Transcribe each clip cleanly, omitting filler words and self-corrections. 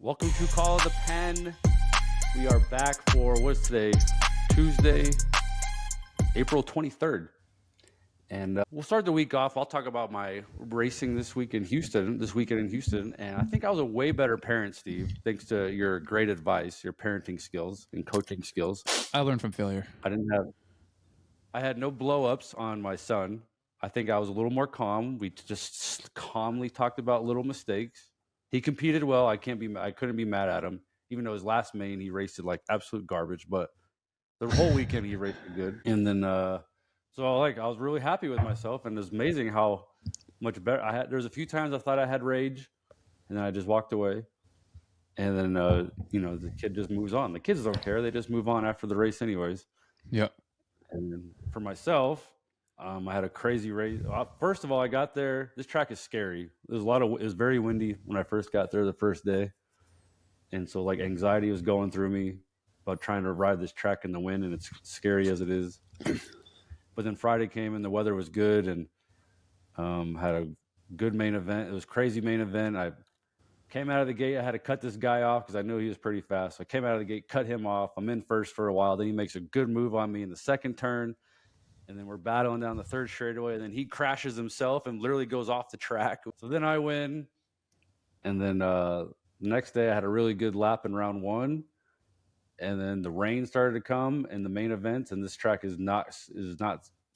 Welcome to Call of the Pen. We are back for what's today? Tuesday, April 23rd. And we'll start the week off. I'll talk about my racing this weekend in Houston. And I think I was a way better parent, Steve, thanks to your great advice, your parenting skills and coaching skills. I learned from failure. I had no blow-ups on my son. I think I was a little more calm. We just calmly talked about little mistakes. He competed well. I couldn't be mad at him, even though his last main he raced it like absolute garbage. But the whole weekend he raced it good. And then I was really happy with myself, and it was amazing how much better I had. There was a few times I thought I had rage, and then I just walked away. And then the kid just moves on. The kids don't care; they just move on after the race, anyways. Yep. And then for myself, I had a crazy race. First of all, I got there. This track is scary. It was very windy when I first got there the first day. And so like anxiety was going through me about trying to ride this track in the wind, and it's scary as it is. But then Friday came and the weather was good, and had a good main event. It was a crazy main event. I came out of the gate. I had to cut this guy off because I knew he was pretty fast. So I came out of the gate, cut him off. I'm in first for a while. Then he makes a good move on me in the second turn. And then we're battling down the third straightaway. And then he crashes himself and literally goes off the track. So then I win. And then the next day I had a really good lap in round one. And then the rain started to come in the main event. And this track is not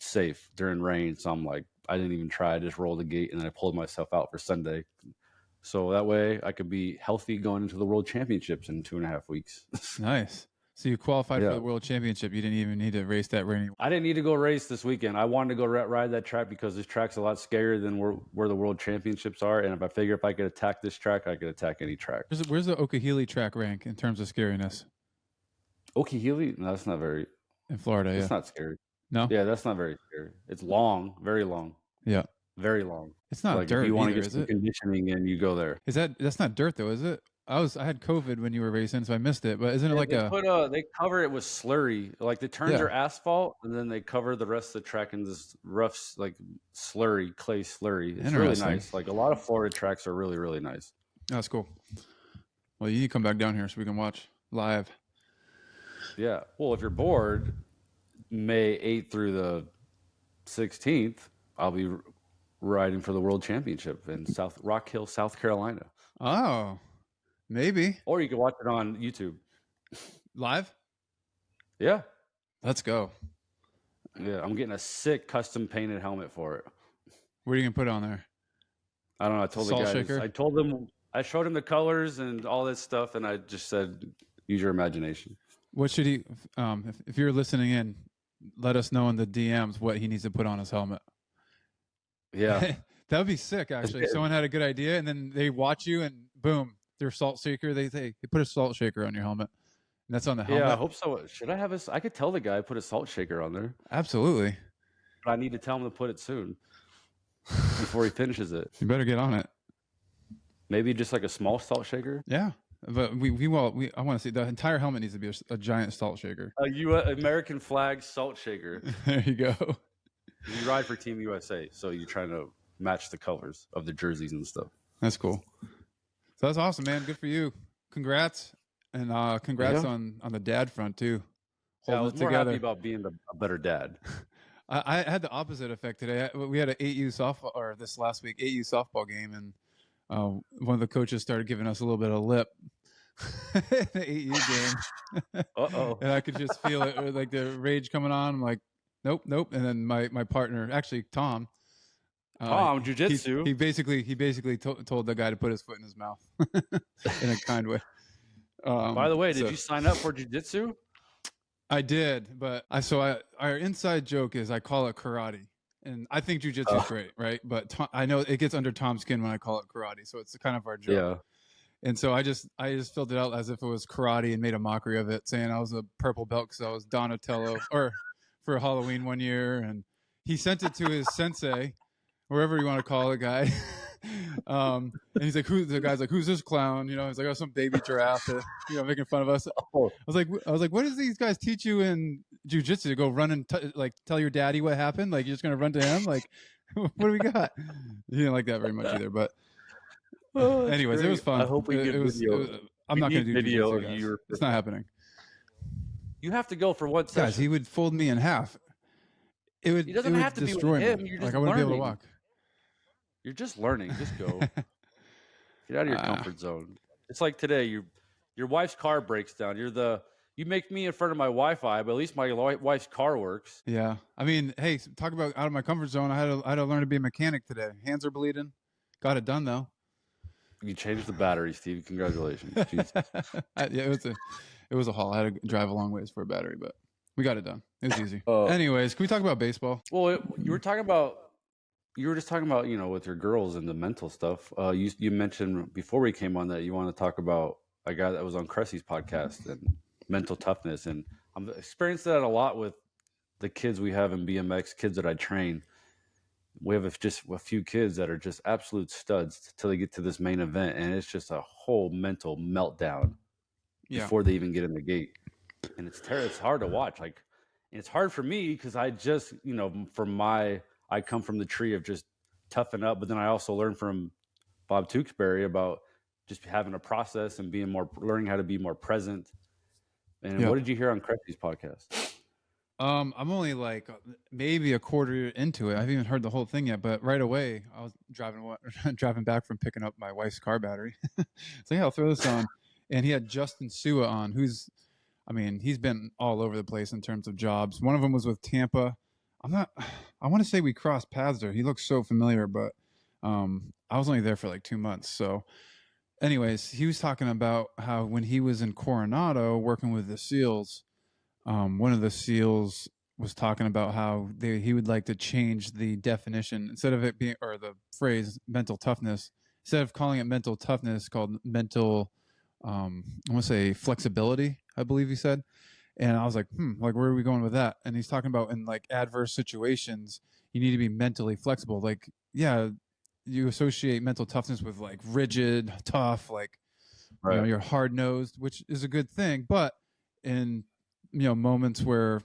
safe during rain. So I'm like, I didn't even try. I just rolled the gate and then I pulled myself out for Sunday. So that way I could be healthy going into the World Championships in 2.5 weeks. Nice. So you qualified for the World Championship. You didn't even need to race that rainy. I didn't need to go race this weekend. I wanted to go ride that track because this track's a lot scarier than where the World Championships are. And if I could attack this track, I could attack any track. Where's the Okehili track rank in terms of scariness? Okehili? No, that's not very... In Florida, It's not scary. No? Yeah, that's not very scary. It's long, very long. Yeah. Very long. It's not dirt. If you want either, to get some conditioning in, you go there. That's not dirt though, is it? I had COVID when you were racing, so I missed it. But isn't it they cover it with slurry. Like the turns are asphalt, and then they cover the rest of the track in this rough, like slurry, clay slurry. It's really nice. Like a lot of Florida tracks are really, really nice. That's cool. Well, you need to come back down here so we can watch live. Yeah. Well, if you're bored, May 8th through the 16th, I'll be riding for the World Championship in Rock Hill, South Carolina. Oh. Maybe. Or you can watch it on YouTube. Live? Yeah. Let's go. Yeah, I'm getting a sick custom painted helmet for it. What are you going to put on there? I don't know. I told Salt the guys. shaker? I showed him the colors and all this stuff, and I just said, use your imagination. What should he, if you're listening in, let us know in the DMs what he needs to put on his helmet. Yeah. That would be sick, actually. Someone had a good idea, and then they watch you, and boom. Their salt shaker, they put a salt shaker on your helmet. And that's on the helmet. Yeah, I hope so. Should I have I could tell the guy put a salt shaker on there. Absolutely. But I need to tell him to put it soon before he finishes it. You better get on it. Maybe just like a small salt shaker. Yeah, but I want to see the entire helmet needs to be a giant salt shaker. American flag salt shaker. There you go. You ride for Team USA, so you're trying to match the colors of the jerseys and stuff. That's cool. So that's awesome, man. Good for you. Congrats. And congrats on the dad front, too. Yeah, I was more happy about being a better dad. I had the opposite effect today. We had an 8U softball, or this last week, 8U softball game, and one of the coaches started giving us a little bit of lip. The 8U game. Uh-oh. And I could just feel it, like the rage coming on. I'm like, nope. And then my partner, actually Tom, jiu-jitsu. He basically told the guy to put his foot in his mouth in a kind way. By the way, did you sign up for jiu-jitsu? I did, but our inside joke is I call it karate, and I think jiu-jitsu is great, right? But I know it gets under Tom's skin when I call it karate, so it's kind of our joke. Yeah. And so I just filled it out as if it was karate and made a mockery of it, saying I was a purple belt because I was Donatello or for Halloween one year, and he sent it to his sensei. Wherever you want to call it, guy. And he's like, the guy's like, who's this clown? You know, he's like, oh, some baby giraffe, making fun of us. I was like, what does these guys teach you in jiu-jitsu to go run and tell your daddy what happened? Like, you're just going to run to him? Like, what do we got? He didn't like that very much either, but anyways, great. It was fun. I hope we get video. I'm not going to do video jujitsu, of guys. you. It's not happening. You have to go for one session. Guys, he would fold me in half. It doesn't would have to destroy be with him. me. You're Like just I wouldn't learning. be able to walk. You're just learning. Just go. Get out of your comfort zone. It's like today. Your wife's car breaks down. You make me in front of my Wi-Fi, but at least my wife's car works. Yeah. I mean, hey, talk about out of my comfort zone. I had to learn to be a mechanic today. Hands are bleeding. Got it done though. You changed the battery, Steve. Congratulations. Yeah, it was a haul. I had to drive a long ways for a battery, but we got it done. It was easy. Anyways, can we talk about baseball? Well, you were just talking about, with your girls and the mental stuff. You mentioned before we came on that you want to talk about a guy that was on Cressy's podcast and mental toughness. And I'm experiencing that a lot with the kids we have in BMX, kids that I train. We have just a few kids that are just absolute studs till they get to this main event. And it's just a whole mental meltdown before they even get in the gate. And it's hard to watch. Like, and it's hard for me because I just, I come from the tree of just toughen up. But then I also learned from Bob Tewksbury about just having a process and learning how to be more present. And what did you hear on Cressy's podcast? I'm only like maybe a quarter into it. I haven't even heard the whole thing yet, but right away I was driving back from picking up my wife's car battery. So yeah, I'll throw this on. And he had Justin Sua on, he's been all over the place in terms of jobs. One of them was with Tampa. I want to say we crossed paths there. He looks so familiar, but I was only there for like 2 months. So anyways, he was talking about how when he was in Coronado working with the SEALs, one of the SEALs was talking about how he would like to change the definition instead of it being, or the phrase mental toughness, instead of calling it mental toughness, called mental, I want to say flexibility, I believe he said. And I was like, like, where are we going with that? And he's talking about in like adverse situations, you need to be mentally flexible. Like, yeah, you associate mental toughness with like rigid, tough, like, you're hard nosed, which is a good thing. But in, moments where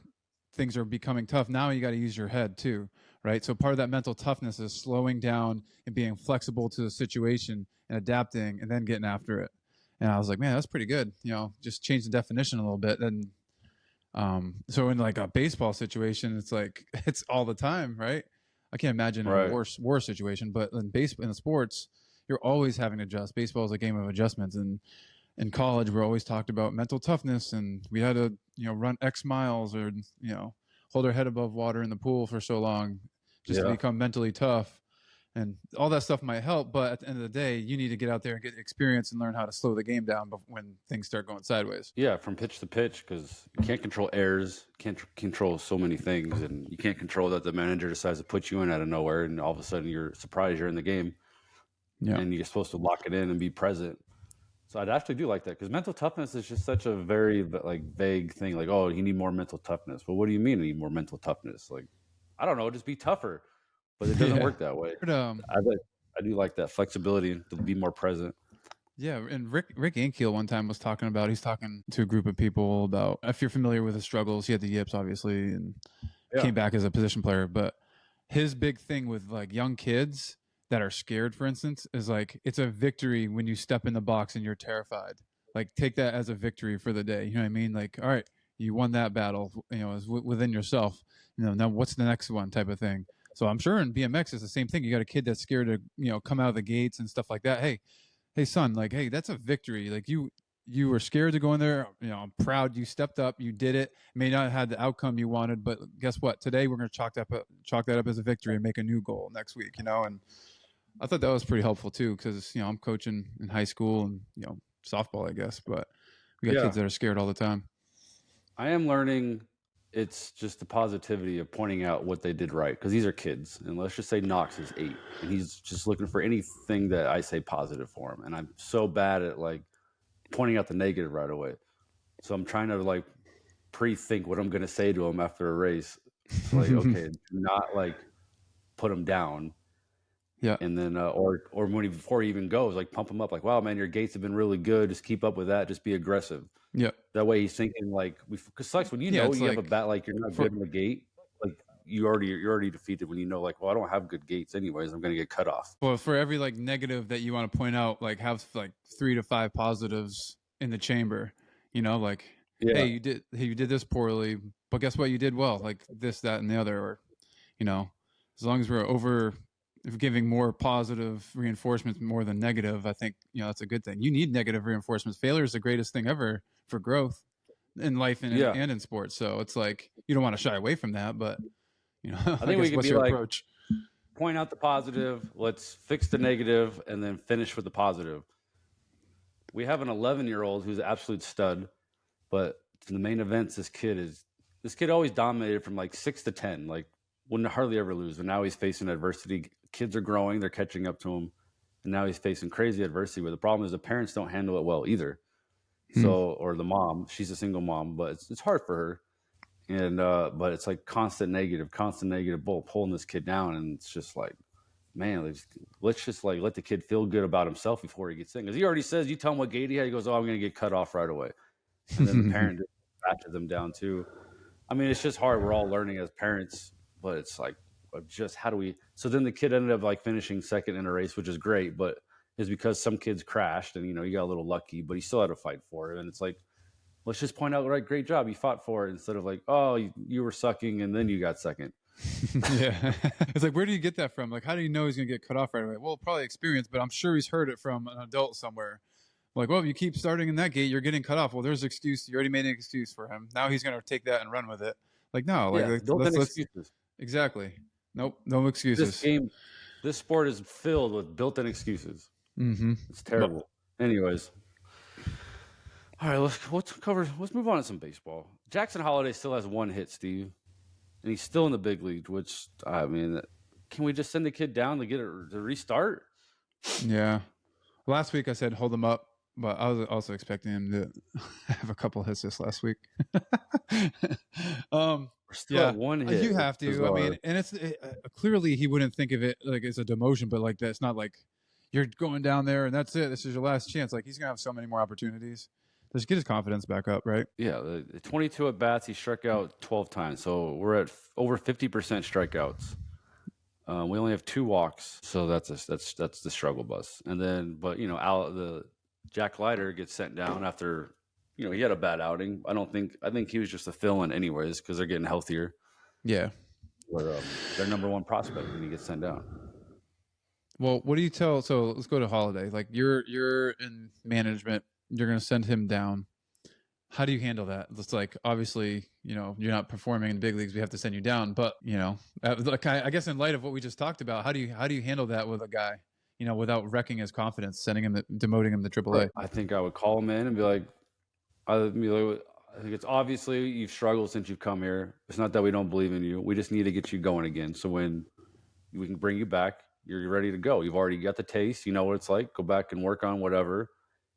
things are becoming tough, now you got to use your head too, right? So part of that mental toughness is slowing down and being flexible to the situation and adapting and then getting after it. And I was like, man, that's pretty good. Just change the definition a little bit. And so in like a baseball situation, it's like, it's all the time, right? I can't imagine a worse situation, but in the sports, you're always having to adjust. Baseball is a game of adjustments. And in college, we're always talked about mental toughness, and we had to, run X miles or, hold our head above water in the pool for so long just to become mentally tough. And all that stuff might help, but at the end of the day, you need to get out there and get experience and learn how to slow the game down when things start going sideways. Yeah, from pitch to pitch, because you can't control errors, can't control so many things, and you can't control that the manager decides to put you in out of nowhere, and all of a sudden you're surprised you're in the game, and you're supposed to lock it in and be present. So I'd actually do like that, because mental toughness is just such a very vague thing. Like, oh, you need more mental toughness. Well, what do you mean you need more mental toughness? Like, I don't know, just be tougher. But it doesn't work that way. I do like that flexibility to be more present. Yeah, and Rick Ankiel one time was talking about, he's talking to a group of people about, if you're familiar with his struggles, he had the yips obviously and came back as a position player. But his big thing with like young kids that are scared, for instance, is like, it's a victory when you step in the box and you're terrified. Like, take that as a victory for the day. You know what I mean? Like, all right, you won that battle, within yourself. Now what's the next one, type of thing. So I'm sure in BMX it's the same thing. You got a kid that's scared to, come out of the gates and stuff like that. Hey son, like, hey, that's a victory. Like you were scared to go in there. I'm proud you stepped up, you did it. May not have had the outcome you wanted, but guess what? Today we're going to chalk that up as a victory and make a new goal next week, And I thought that was pretty helpful too, because, I'm coaching in high school and, softball, I guess, but we got kids that are scared all the time. I am learning. It's just the positivity of pointing out what they did right, because these are kids, and let's just say Knox is 8 and he's just looking for anything that I say positive for him, and I'm so bad at like pointing out the negative right away. So I'm trying to like pre-think what I'm going to say to him after a race. It's like, okay, not like put him down. Yeah. And then or before he even goes, like pump him up, like, wow, man, your gates have been really good. Just keep up with that. Just be aggressive. Yeah. That way he's thinking like, because sucks when you have a bat, like you're not good in the gate, like you're already defeated when like, well, I don't have good gates anyways. I'm going to get cut off. Well, for every like negative that you want to point out, like have like 3 to 5 positives in the chamber, like, Yeah. hey, you did this poorly, but guess what? You did well, like this, that, and the other, or, as long as we're giving more positive reinforcements more than negative, I think, that's a good thing. You need negative reinforcements. Failure is the greatest thing ever for growth in life and in sports. So it's like, you don't want to shy away from that, but I think we could what's be your like, approach? Point out the positive, let's fix the negative, and then finish with the positive. We have an 11-year-old who's an absolute stud, but in the main events, this kid always dominated from like 6 to 10, like wouldn't hardly ever lose. But now he's facing adversity. Kids are growing, they're catching up to him, and now he's facing crazy adversity. But the problem is the parents don't handle it well either. So, or the mom, she's a single mom, but it's hard for her. And but it's like constant negative bull pulling this kid down, and it's just like, man, let's just like let the kid feel good about himself before he gets in, because he already says, you tell him what gait he had, he goes, oh, I'm gonna get cut off right away, and then the parent just ratchets them down too. I mean, it's just hard. We're all learning as parents, but it's like, just how do we? So then the kid ended up like finishing second in a race, which is great, but it's because some kids crashed, and he got a little lucky, but he still had to fight for it, and it's like, let's just point out, right, great job, you fought for it, instead of like, oh, you were sucking and then you got second. Yeah. It's like, where do you get that from? Like, how do you know he's going to get cut off right away? Well, probably experience, but I'm sure he's heard it from an adult somewhere. Like, well, if you keep starting in that gate, you're getting cut off. Well, there's an excuse. You already made an excuse for him. Now he's going to take that and run with it. Like, no. Like, built-in excuses. Exactly. Nope. No excuses. This sport is filled with built-in excuses. Mm-hmm. It's terrible. Anyways. All right, let's move on to some baseball. Jackson Holliday still has 1 hit, Steve, and he's still in the big league, which, I mean, can we just send the kid down to get it to restart? Yeah. Last week I said hold him up, but I was also expecting him to have a couple hits this last week. We're still at 1 hit. You have to. I mean, and it's clearly he wouldn't think of it like it's a demotion, but like that's not like you're going down there and that's it. This is your last chance. Like he's gonna have so many more opportunities. Just get his confidence back up, right? Yeah, the 22 at bats, he struck out 12 times, so we're at over 50% strikeouts. We only have 2 walks, so that's the struggle bus. And then, but the Jack Leiter gets sent down after, he had a bad outing. I think he was just a fill-in anyways because they're getting healthier. Yeah, but their number 1 prospect when he gets sent down. Well, what do you tell? So let's go to Holiday. Like you're in management. You're going to send him down. How do you handle that? It's like, obviously, you're not performing in the big leagues. We have to send you down. But, like I guess in light of what we just talked about, how do you handle that with a guy, without wrecking his confidence, demoting him to AAA? I think I would call him in and be like, I think it's obviously you've struggled since you've come here. It's not that we don't believe in you. We just need to get you going again. So when we can bring you back, you're ready to go. You've already got the taste. You know what it's like. Go back and work on whatever.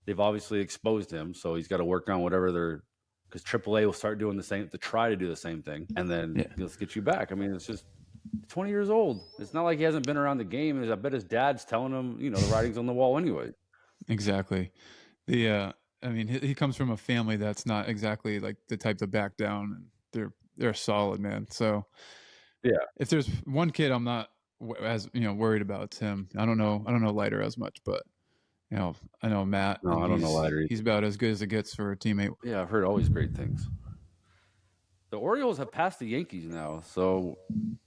They've obviously exposed him, so he's got to work on whatever because AAA will start doing the same, to try to do the same thing, and then let's get you back. I mean, it's just 20 years old. It's not like he hasn't been around the game. I bet his dad's telling him, the writing's on the wall anyway. Exactly. I mean, he comes from a family that's not exactly like the type to back down, and they're solid, man. So yeah, if there's one kid I'm not as worried about, it's him. I don't know Leiter as much, but. I know Matt. No, I don't know Leiter. He's about as good as it gets for a teammate. Yeah, I've heard always great things. The Orioles have passed the Yankees now. So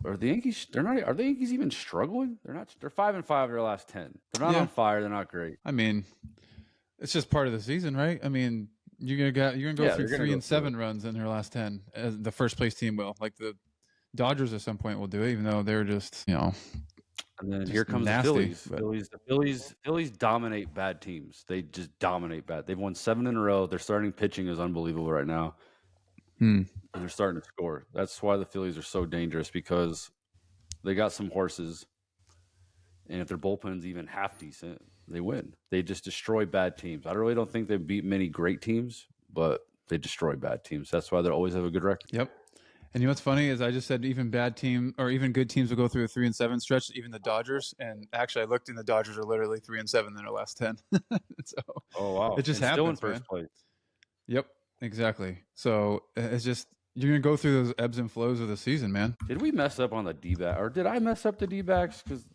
are the Yankees? Are the Yankees even struggling? They're not. They're 5-5 their last 10. They're not on fire. They're not great. I mean, it's just part of the season, right? I mean, you're gonna go through 3 and 7 runs in their last 10. As the first place team will. Like the Dodgers at some point will do it, even though they're just And then here comes nasty, the Phillies. Phillies dominate bad teams. They just dominate bad. They've won 7 in a row. Their starting pitching is unbelievable right now. And they're starting to score. That's why the Phillies are so dangerous, because they got some horses. And if their bullpen's even half decent, they win. They just destroy bad teams. I really don't think they beat many great teams, but they destroy bad teams. That's why they always have a good record. Yep. And what's funny is I just said even bad team or even good teams will go through a 3 and 7 stretch, even the Dodgers. And actually, I looked and the Dodgers are literally 3 and 7 in their last 10. So, oh wow, it just happens. Still in first place. Yep, exactly. So it's just you're gonna go through those ebbs and flows of the season, man. Did we mess up on the D-back, or did I mess up the D-backs? Because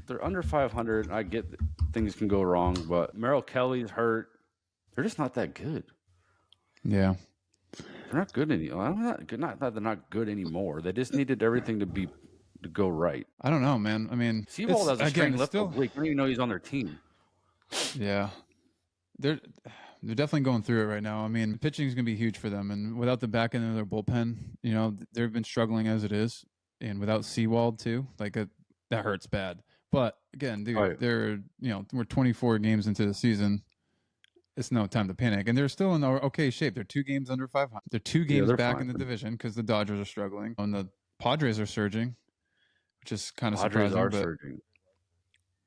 they're under 500. I get that things can go wrong, but Merrill Kelly's hurt. They're just not that good. Yeah. They're not good anymore. Not that they're not good anymore. They just needed everything to go right. I don't know, man. I mean, Seawald has a string left still, of Blake. I don't even know he's on their team. yeah. They're definitely going through it right now. I mean, pitching is going to be huge for them, and without the back end of their bullpen, you know, they've been struggling as it is, and without Seawald too, like that hurts bad. But again, dude, they're we're 24 games into the season. It's no time to panic, and they're still in okay shape. They're 2 games under 500. They're 2 games back in the division because the Dodgers are struggling, and the Padres are surging, which is kind of surprising. Padres are surging.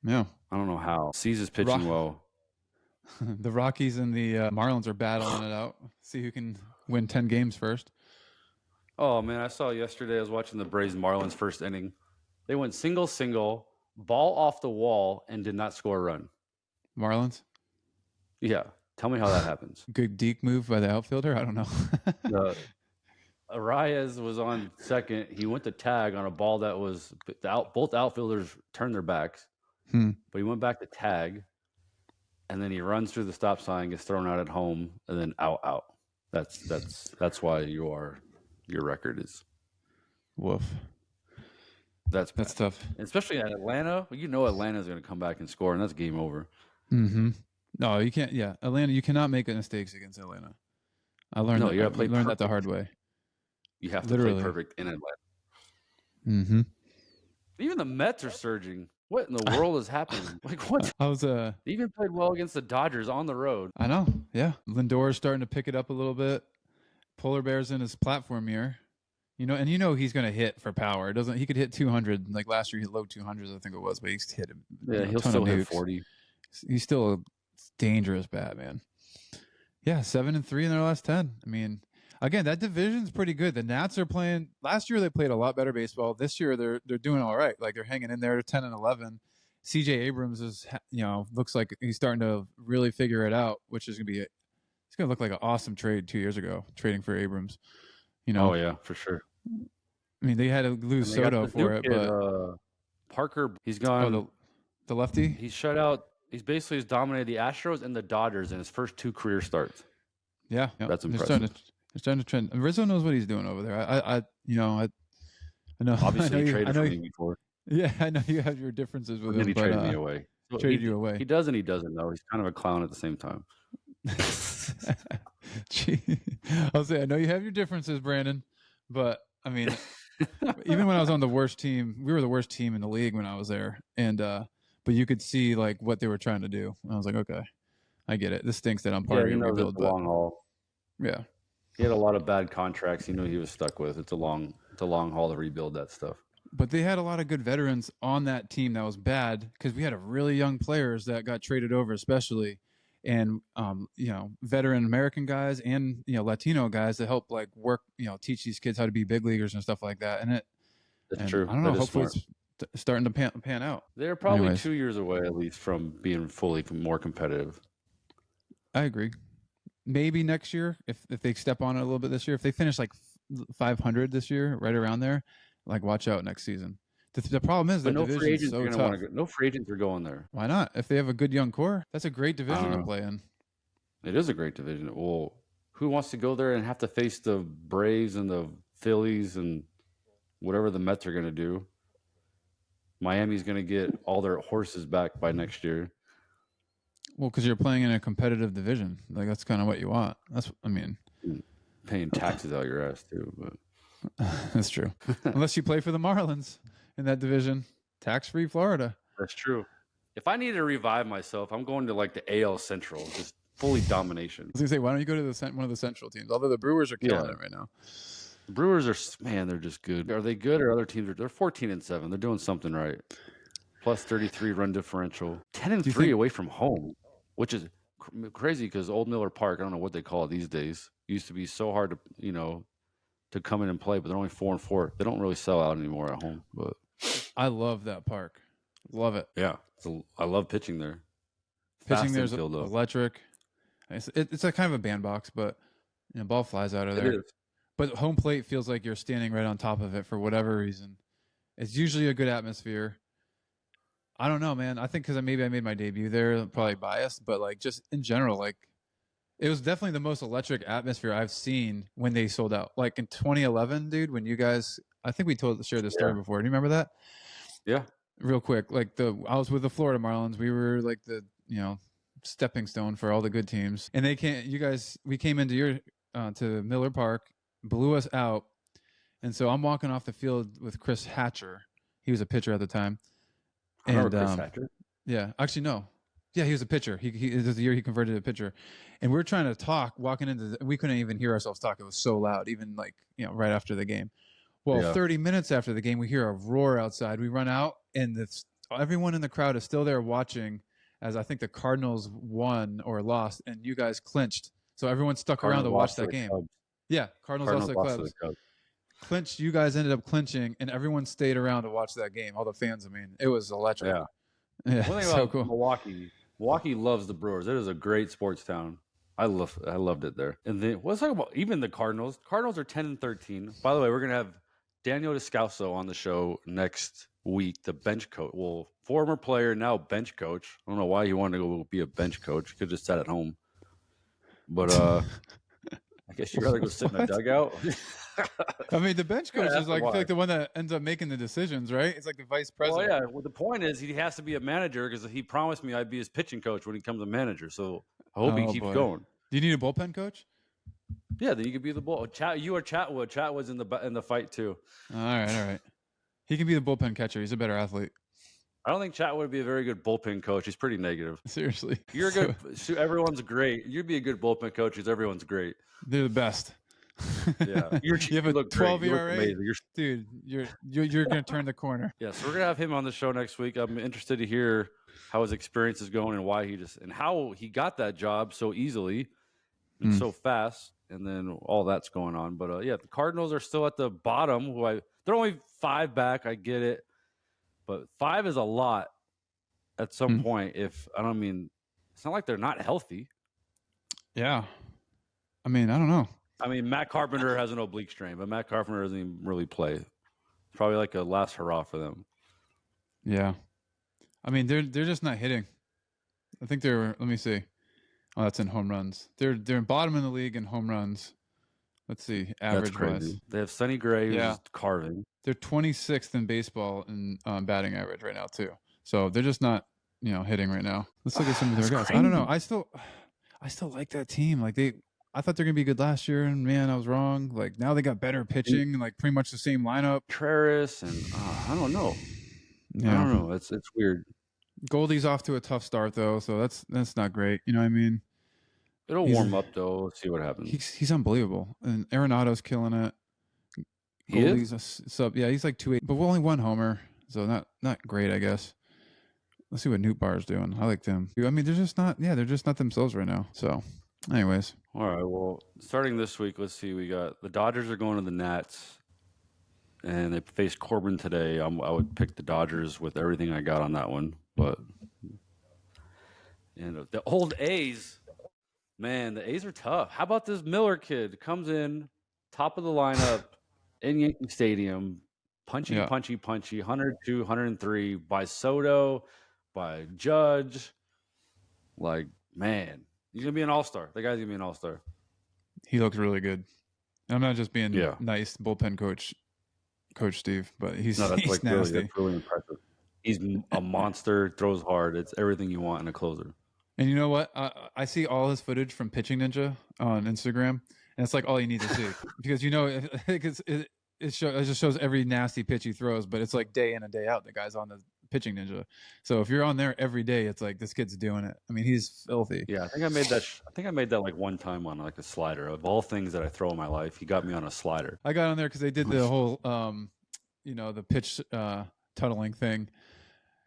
Yeah, I don't know how. Cease is pitching well. The Rockies and the Marlins are battling it out. See who can win 10 games first. Oh man, I saw yesterday. I was watching the Braves Marlins first inning. They went single, ball off the wall, and did not score a run. Marlins. Yeah. Tell me how that happens. Good deke move by the outfielder. I don't know. Arias was on second. He went to tag on a ball that was both outfielders turned their backs, but he went back to tag, and then he runs through the stop sign, gets thrown out at home, and then out. That's why your record is woof. That's tough, and especially at Atlanta. You know Atlanta's going to come back and score, and that's game over. Mm-hmm. No, you can't. Yeah, Atlanta. You cannot make mistakes against Atlanta. I learned that. You have to play learned that the hard way. You have to play perfect in Atlanta. Mm-hmm. Even the Mets are surging. What in the world is happening? Like what? They even played well against the Dodgers on the road. I know. Yeah, Lindor is starting to pick it up a little bit. Polar Bear's in his platform year. And he's going to hit for power. He could hit 200 like last year. He hit low 200s, I think it was, but he's hit him. Yeah, he'll still hit 40. He's still a dangerous Batman. Yeah, 7-3 in their last 10. I mean, again, that division's pretty good. The Nats are playing. Last year they played a lot better baseball. This year they're doing all right. Like they're hanging in there, 10-11. CJ Abrams is, looks like he's starting to really figure it out, which is gonna it's gonna look like an awesome trade 2 years ago, trading for Abrams. Oh yeah, for sure. I mean, they had to lose Soto for it, but Parker, he's gone. Oh, the lefty. He's shut out. He's basically dominated the Astros and the Dodgers in his first 2 career starts. Yeah, that's impressive. They're starting to trend. Rizzo knows what he's doing over there. I know. Obviously, he traded for me before. Yeah, I know you have your differences with him. He traded me away. Traded you away. He does and he doesn't know. He's kind of a clown at the same time. I'll say I know you have your differences, Brandon, but I mean, even when I was on the worst team, we were the worst team in the league when I was there, and but you could see like what they were trying to do. And I was like, okay, I get it. This stinks that I'm part of your rebuild, but long haul. Yeah, he had a lot of bad contracts. He was stuck with. It's a long haul to rebuild that stuff. But they had a lot of good veterans on that team that was bad because we had a really young players that got traded over, especially, and veteran American guys and Latino guys that help like work, teach these kids how to be big leaguers and stuff like that. That's true. I don't know. Hopefully, it's starting to pan out. They're probably 2 years away at least from being fully more competitive. I agree. Maybe next year if they step on it a little bit this year, if they finish like 500 this year, right around there. Like, watch out next season. The problem is that no division free agents is so are tough. no free agents are going there. Why not? If they have a good young core, that's a great division to play in. It is a great division. Well, who wants to go there and have to face the Braves and the Phillies and whatever the Mets are going to do? Miami's going to get all their horses back by next year. Well, because you're playing in a competitive division. Like, that's kind of what you want. Paying taxes out your ass, too, but. That's true. Unless you play for the Marlins in that division, tax-free Florida. That's true. If I need to revive myself, I'm going to like the AL Central, just fully domination. I was gonna say, why don't you go to one of the Central teams? Although the Brewers are killing it right now. The Brewers are, they're just good. Are they good or other teams they're 14-7. They're doing something right. Plus 33 run differential, 10-3 away from home, which is crazy because Old Miller Park, I don't know what they call it these days, used to be so hard to to come in and play, but they're only 4-4. They don't really sell out anymore at home. But I love that park. Love it. Yeah. I love pitching there. Pitching there's electric. It's a kind of a bandbox, but ball flies out of there. It is. But home plate feels like you're standing right on top of it for whatever reason. It's usually a good atmosphere. I don't know, man. I think because maybe I made my debut there, I'm probably biased, but like just in general, like It was definitely the most electric atmosphere I've seen when they sold out. Like in 2011, dude, when you guys, I think we shared this story before. Do you remember that? Yeah. Real quick, like I was with the Florida Marlins. We were like the stepping stone for all the good teams, and we came into your to Miller Park, blew us out, and so I'm walking off the field with Chris Hatcher. He was a pitcher at the time. I remember Chris Hatcher. Yeah, actually no. Yeah, he was a pitcher. He this is the year he converted to a pitcher, and we were trying to talk walking into. We couldn't even hear ourselves talk. It was so loud, even like right after the game. Well, 30 minutes after the game, we hear a roar outside. We run out, and everyone in the crowd is still there watching. As I think the Cardinals won or lost, and you guys clinched. So everyone stuck around to watch that game. Yeah, Cardinals lost to the Cubs. Clinched. You guys ended up clinching, and everyone stayed around to watch that game. All the fans. I mean, it was electric. Yeah. One thing about cool. Milwaukee loves the Brewers. It is a great sports town. I loved it there. And then let's talk about even the Cardinals. Cardinals are 10-13. By the way, we're gonna have Daniel Descalso on the show next week, the bench coach. Well, former player, now bench coach. I don't know why he wanted to go be a bench coach. He could just sat at home. But I guess you'd rather go sit in a dugout. I mean, the bench coach is like, I feel like the one that ends up making the decisions, right? It's like the vice president. Well, yeah. Well, the point is he has to be a manager because he promised me I'd be his pitching coach when he becomes a manager. So I hope he keeps going. Do you need a bullpen coach? Yeah, then you could be the bull. You or Chatwood. Chatwood's in the fight too. All right. He can be the bullpen catcher. He's a better athlete. I don't think Chatwood would be a very good bullpen coach. He's pretty negative. Seriously. You're good. Everyone's great. You'd be a good bullpen coach because everyone's great. They're the best. Yeah. You have a 12 ERA? Dude, you're going to turn the corner. Yeah, so we're going to have him on the show next week. I'm interested to hear how his experience is going and why and how he got that job so easily and so fast, and then all that's going on. But yeah, the Cardinals are still at the bottom. They're only 5 back. I get it. But 5 is a lot at some point. It's not like they're not healthy. Yeah. I mean, I don't know. I mean, Matt Carpenter has an oblique strain, but Matt Carpenter doesn't even really play. It's probably like a last hurrah for them. Yeah. I mean, they're just not hitting. I think let me see. Oh, that's in home runs. They're bottom in the league in home runs. Let's see, average wise. They have Sonny Gray who's carving. They're 26th in baseball in batting average right now too. So they're just not, hitting right now. Let's look at some of their guys. Crazy. I don't know. I still like that team. Like I thought they're gonna be good last year, and man, I was wrong. Like now they got better pitching, and like pretty much the same lineup. Contreras and I don't know. Yeah. I don't know. It's weird. Goldie's off to a tough start though, so that's not great. You know what I mean? It'll warm up though. Let's see what happens. He's unbelievable, and Arenado's killing it. Goldie's a sub. Yeah, he's like 2.8, but only 1 homer, so not great, I guess. Let's see what Newt Barr's doing. I like them. I mean, they're just not themselves right now. So, anyways. All right. Well, starting this week, let's see. We got the Dodgers are going to the Nats, and they face Corbin today. I would pick the Dodgers with everything I got on that one, but the old A's. Man, the A's are tough. How about this Miller kid? Comes in, top of the lineup in Yankee Stadium, punchy, 102, 103 by Soto, by Judge. Like, man, he's going to be an all-star. That guy's going to be an all-star. He looks really good. I'm not just being nice bullpen coach Steve, but he's nasty. That's really impressive. He's a monster, throws hard. It's everything you want in a closer. And you know what? I see all his footage from Pitching Ninja on Instagram, and it's like all you need to see because it just shows every nasty pitch he throws, but it's like day in and day out. The guy's on the Pitching Ninja, so if you're on there every day, it's like this kid's doing it. I mean, he's filthy. Yeah, I think I made that like one time on like a slider. Of all things that I throw in my life, he got me on a slider. I got on there because they did the whole, the pitch tunneling thing.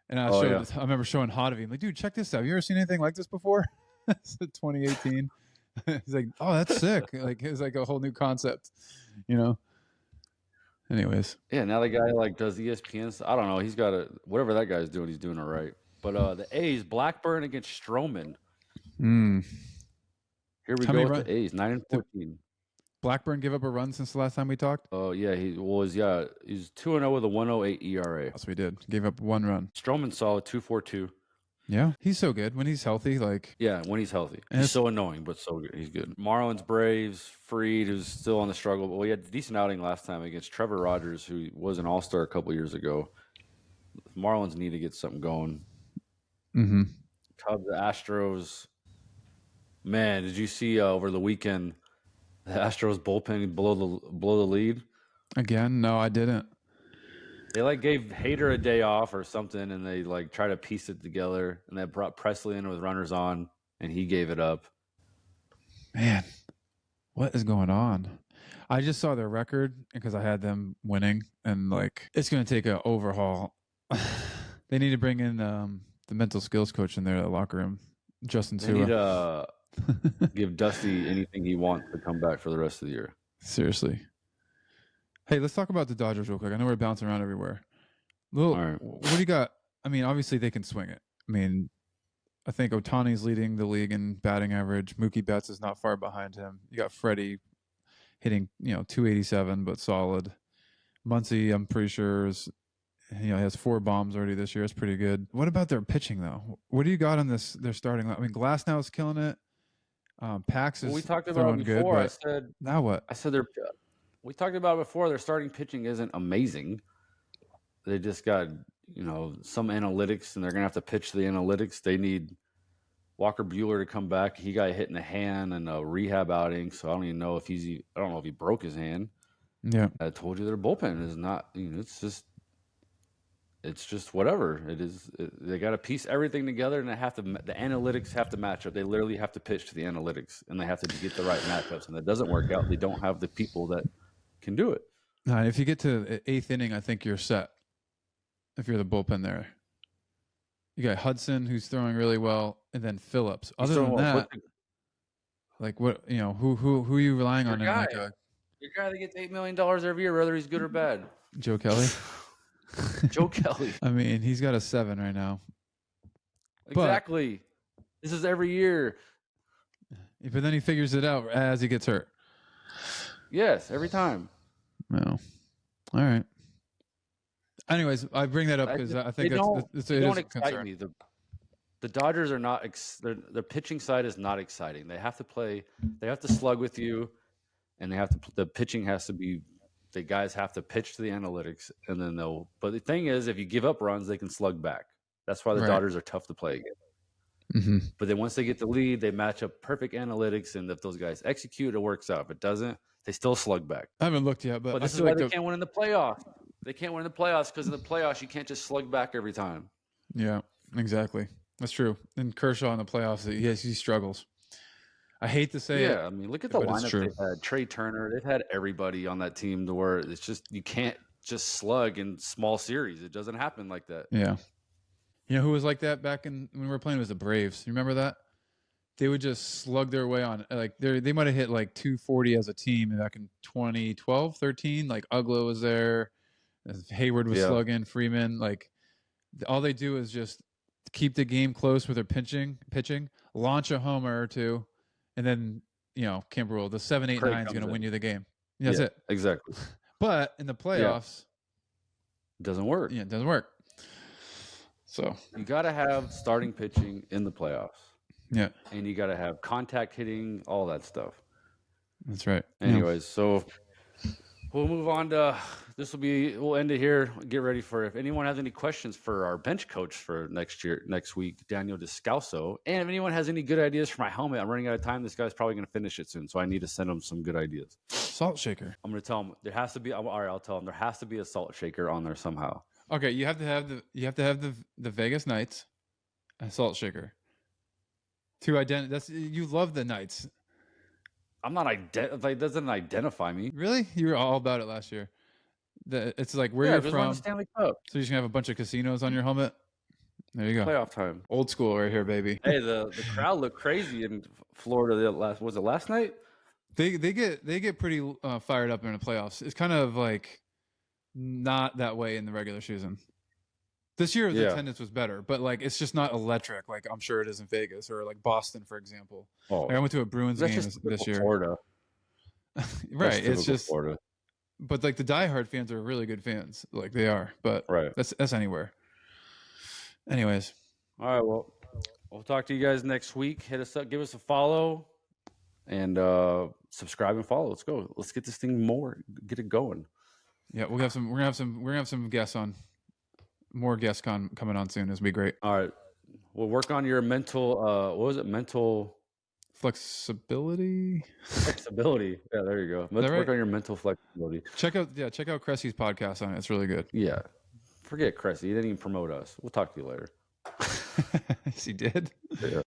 And I remember showing Hottovy. I'm like, dude, check this out. You ever seen anything like this before? It's 2018. He's like, oh, that's sick. Like, it's like a whole new concept, Anyways. Yeah, now the guy like does ESPN. I don't know. He's got whatever that guy's doing. He's doing it right. But the A's, Blackburn against Stroman. Here we go with the A's, 9-14. Blackburn give up a run since the last time we talked? Oh, yeah. He's 2-0 with a 1.08 ERA. Yes, we did. Gave up 1 run. Stroman saw a 2.42. Yeah, he's so good when he's healthy. Like, Yeah, when he's healthy. and He's it's, so annoying, but so good. He's good. Marlins, Braves, Freed, who's still on the struggle. But we had a decent outing last time against Trevor Rogers, who was an all-star a couple years ago. Marlins need to get something going. mm-hmm. Cubs, Astros. Man, did you see over the weekend the Astros bullpen blow the lead? Again, no, I didn't. They like gave Hader a day off or something, and they like try to piece it together, and they brought Presley in with runners on, and he gave it up. Man, what is going on? I just saw their record because I had them winning, and like it's going to take an overhaul. They need to bring in the mental skills coach in there, the locker room, Justin They need Tua. to give Dusty anything he wants to come back for the rest of the year. Seriously. Hey, let's talk about the Dodgers real quick. I know we're bouncing around everywhere. All right. What do you got? I mean, obviously they can swing it. I mean, I think Ohtani's leading the league in batting average. Mookie Betts is not far behind him. You got Freddie hitting, 287, but solid. Muncy, I'm pretty sure he has 4 bombs already this year. It's pretty good. What about their pitching though? What do you got on this? Their starting. I mean, Glasnow is killing it. Pax is we talked about throwing before. good. I said now what? I said we talked about it before. Their starting pitching isn't amazing. They just got some analytics, and they're gonna have to pitch the analytics. They need Walker Buehler to come back. He got hit in the hand in a rehab outing, so I don't even know if I don't know if he broke his hand. Yeah, I told you their bullpen is not. It's just whatever it is. They got to piece everything together, and the analytics have to match up. They literally have to pitch to the analytics, and they have to get the right matchups. And that doesn't work out. They don't have the people that can do it. if you get to 8th inning, I think you're set. If you're the bullpen there, you got Hudson who's throwing really well, and then Phillips. Other than that, like what who are you relying on? Your guy that gets $8 million every year, whether he's good or bad. Joe Kelly. Joe Kelly. I mean, he's got a 7 right now. Exactly. This is every year. But then he figures it out as he gets hurt. Yes, every time. No. All right. Anyways, I bring that up because I think they don't excite me. The Dodgers are not. Their pitching side is not exciting. They have to play. They have to slug with you, and the pitching has to be. The guys have to pitch to the analytics, and then they'll. But the thing is, if you give up runs, they can slug back. That's why the Dodgers are tough to play against. Mm-hmm. But then once they get the lead, they match up perfect analytics, and if those guys execute, it works out. If it doesn't, they still slug back. I haven't looked yet, but this is why they can't win in the playoffs. They can't win in the playoffs because in the playoffs you can't just slug back every time. Yeah, exactly. That's true. And Kershaw in the playoffs, he struggles. I hate to say it. Yeah, I mean, look at the lineup they've had. Trey Turner, they've had everybody on that team to where it's just you can't just slug in small series. It doesn't happen like that. Yeah. You know who was like that back when we were playing? It was the Braves. You remember that? They would just slug their way on. Like they might have hit like 240 as a team back in 2012, 13. Like Ugla was there. Hayward was slugging. Freeman. Like all they do is just keep the game close with their pitching, launch a homer or two. And then, Kimber Rule, the 7, 8, 9 is going to win you the game. That's it. Exactly. But in the playoffs, it doesn't work. Yeah, it doesn't work. So you got to have starting pitching in the playoffs. Yeah. And you got to have contact hitting, all that stuff. That's right. Anyways, so we'll move on to we'll end it here. Get ready for if anyone has any questions for our bench coach for next week, Daniel Descalso. And if anyone has any good ideas for my helmet, I'm running out of time. This guy's probably going to finish it soon, so I need to send him some good ideas. Salt shaker. I'm going to tell him there has to be. All right, I'll tell him there has to be a salt shaker on there somehow. Okay, you have to have the Vegas Knights, a salt shaker. You love the Knights. I'm not it doesn't identify me. Really? You were all about it last year. It's like where you're from. Stanley Cup. So you're just gonna have a bunch of casinos on your helmet. There you go. Playoff time. Old school right here, baby. Hey, the crowd looked crazy in Florida. Was it last night? They get pretty fired up in the playoffs. It's kind of like not that way in the regular season. This year the attendance was better, but like it's just not electric. Like I'm sure it is in Vegas or like Boston, for example. Oh, like, I went to a Bruins game this year. Florida. Right. It's just Florida. But like the diehard fans are really good fans. Like they are. But that's anywhere. Anyways. All right, well, We'll talk to you guys next week. Hit us up, give us a follow, and subscribe and follow. Let's go. Let's get this thing get it going. Yeah, we're gonna have some guests on. More guests coming on soon. This will be great. All right. We'll work on your mental what was it? Mental flexibility. Flexibility. Yeah, there you go. Let's work on your mental flexibility. Check out Cressy's podcast on it. It's really good. Yeah. Forget Cressy. He didn't even promote us. We'll talk to you later. Yes, he did. Yeah.